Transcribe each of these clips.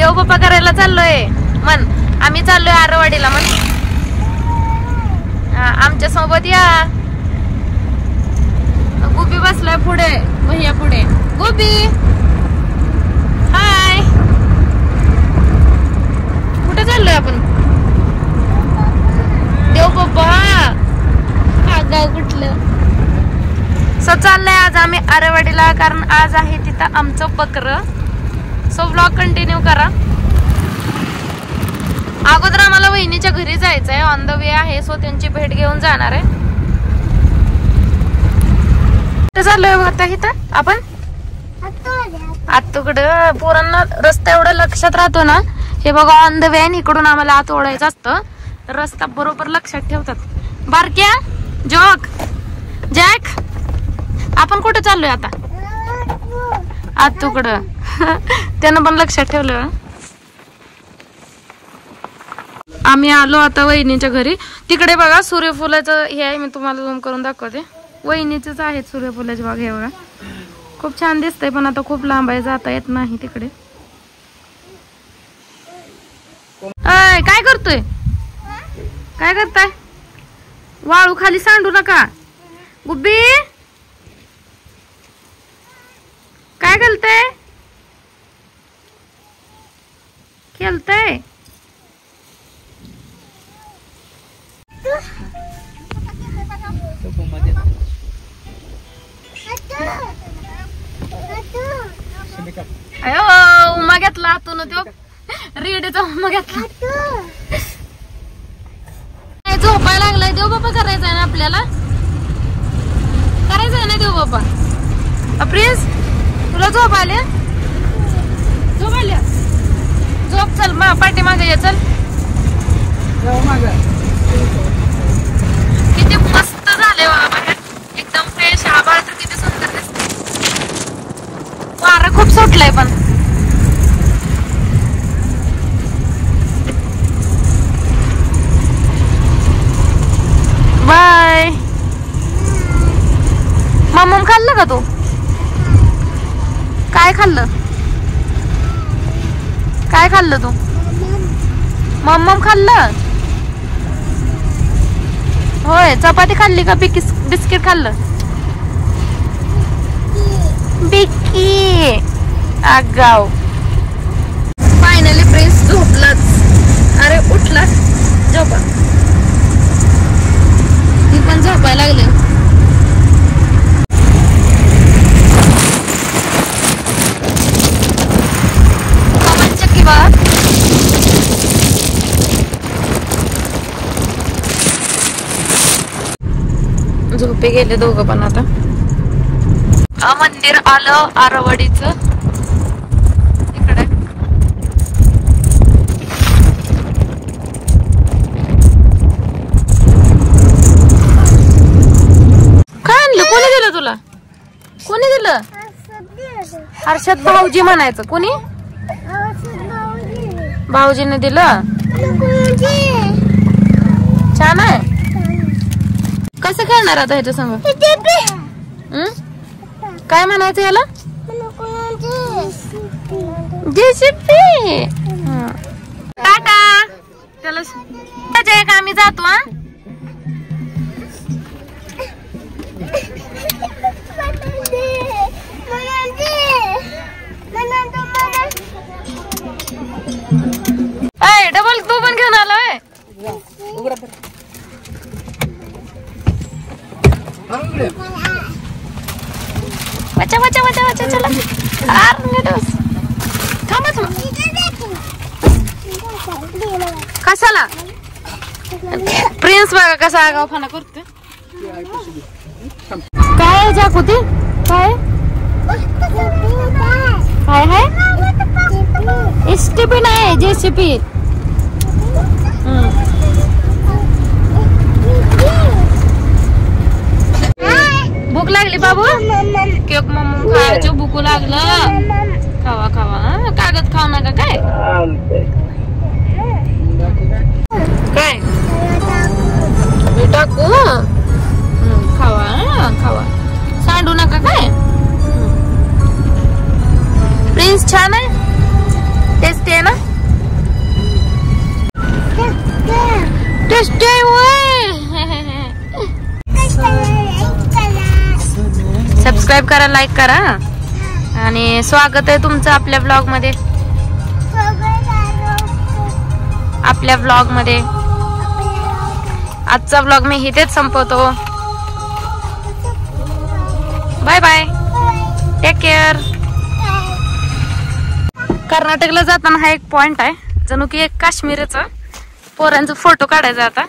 देवबाप्पा करायला चाललोय मन. आम्ही चाललोय आरवाडीला मन. आमच्या सोबत या. गोपी बसलाय पुढे, भैया पुढे. गोपी हाय. कुठे चाललोय आपण? देवबाप्पा गाव कुठलं? सो चाललंय आज आम्ही आरेवाडीला, कारण आज आहे तिथं आमचं बकर. सो व्लॉग कंटिन्यू करा. अगोदर आम्हाला वहिनीच्या घरी जायचंय, ऑन द वे आहे. सो त्यांची भेट घेऊन जाणार आहे. चाललोय आता इथं आपण आतुकडं. पोरांना रस्ता एवढा लक्षात राहतो ना. हे बघा ऑन द वे, इकडून आम्हाला आत ओढायचं असतं. रस्ता बरोबर लक्षात ठेवतात. बारक्या जॉक जॅक, आपण कुठे चाललोय आता? आतुकडं. त्यानं पण लक्षात ठेवलं. आम्ही आलो आता वहिनीच्या घरी. तिकडे बघा सूर्यफुलाचं हे आहे, मी तुम्हाला झूम करून दाखवते. वहिनीचेच आहेत सूर्यफुलाची बाग. हे बघा खूप छान दिसतंय, पण आता खूप लांब आहे, जाता येत नाही तिकडे. काय करतोय? काय करताय? वाळू खाली सांडू नका. गुब्बी काय करतय? खेळतय. अयो उमा घेतला आतून, तो रेडीचा उमा घेतला. झोपायला लागलाय. देवबाप्पा करायचंय ना आपल्याला, करायचंय ना देवबाप्पा. प्रिन्स तुला झोप आल्या? झोप आल्या? झोप. चल पाठी मागे ये. चल. किती मस्त झाले बाबा, एकदम फ्रेश. आभाळ तर किती सुंदर दिसते. वारं खूप सुटलंय पण. बाय. मम्मम खाल्लं का तू? काय खाल्लं? काय खाल्लं तू? मम्मम खाल्लं? होय. चपाती खाल्ली का बिस्किट खाल्लं? बिक्की आगाव. फायनली प्रिन्स झोपलाच. अरे उठला. झोपा. ती पण झोपायला लागले. चक्की बा. झोपे गेले दोघं पण. आता मंदिर आलं आरवाडीचं इकडे. काय आणलं? कोणी दिलं तुला? कोणी दिलं? हर्षद भाऊजी म्हणायचं. कोणी? भाऊजीने दिलं. छान आहे. कसं खेळणार आता ह्याच्या संग? काय म्हणायचं याला? जेसीबी. टाटा. त्याला का आम्ही जातो. डबल तू पण घेऊन आलाय. वचा वचा वचा वचा. चला. कशाला? प्रिन्स बघा कसा आगावपणा करते. काय जाकुती? काय काय आहे? एसटीपी नाही, जेसीपी. भूक लागली बाबू? केक मम्मी खायचं. भूक लागलं. खावा खावा. कागद खाऊ नका. काय काय टाकू? खावा खावा. सांडू नका. काय प्रिन्स छान आहे. टेस्टी आहे ना? रस्ते सबस्क्राईब करा, लाईक करा आणि स्वागत आहे तुमचं आपल्या ब्लॉग मध्ये. आजचा ब्लॉग मी इथेच संपवतो. Bye bye, take care. कर्नाटकला जाताना हा एक पॉइंट आहे, जणू की एक काश्मीरचा पोरांचा फोटो काढायचा. आता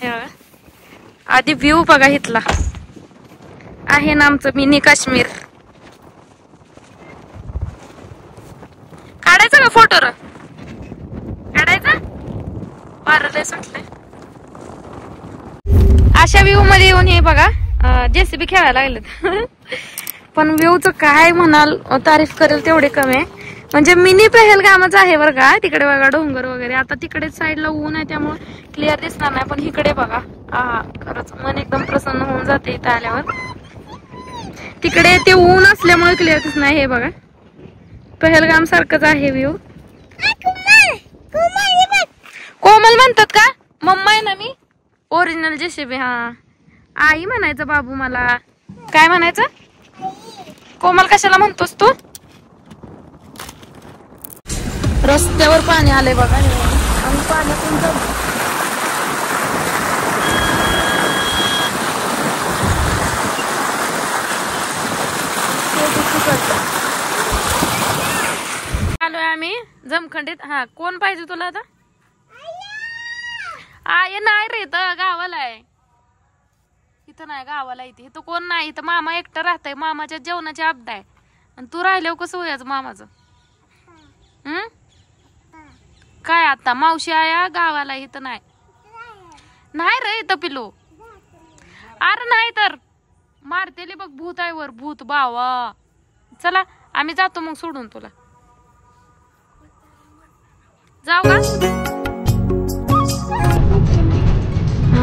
हे आधी व्ह्यू बघा, इथला आहे ना आमचं मिनी काश्मीर. काढायचा का फोटो? काढायचा, वारं सुटलंय. अशा व्ह्यू मध्ये येऊन हे बघा जेसीबी खेळायला लागलेत. पण व्ह्यूच काय म्हणाल, तारीफ करेल तेवढे कमी आहे. म्हणजे मिनी पहलगामच आहे बरं का. तिकडे बघा डोंगर वगैरे. आता तिकडे साईडला ऊन आहे त्यामुळे क्लिअर दिसणार नाही, पण इकडे बघा खरंच मन एकदम प्रसन्न होऊन जाते इथं आल्यावर. तिकडे ते ऊन असल्यामुळे क्लिअर दिसत नाही. हे बघा पहलगाम सारखंच आहे व्ह्यू. कोमल म्हणतात का? मम्मा आहे ना मी, ओरिजिनल जेसीबी. हा आई म्हणायचं बाबू मला. काय म्हणायचं? कोमल कशाला म्हणतोस तू? रस्त्यावर पाणी आलंय बघा आणि पाण्यातून आलोय आम्ही जमखंडीत. हा कोण पाहिजे तुला आता? आय नाही रे, इथं गावाला आहे. इथं नाही, गावाला इथे. इथं कोण नाही. इथं मामा एकटा राहतय. मामाच्या जेवणाची आपदा आहे आणि तू राहिल्यावर कसं होयाचं मामाचं? काय आता मावशी आया गावाला, इथं नाही. नाही रे इथं पिलो. अरे नाही तर मारतेली बघ, भूत आहे वर, भूत बावा. चला आम्ही जातो मग सोडून तुला. जाऊ का?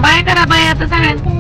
बाय करा बाय आता सगळ्यांना.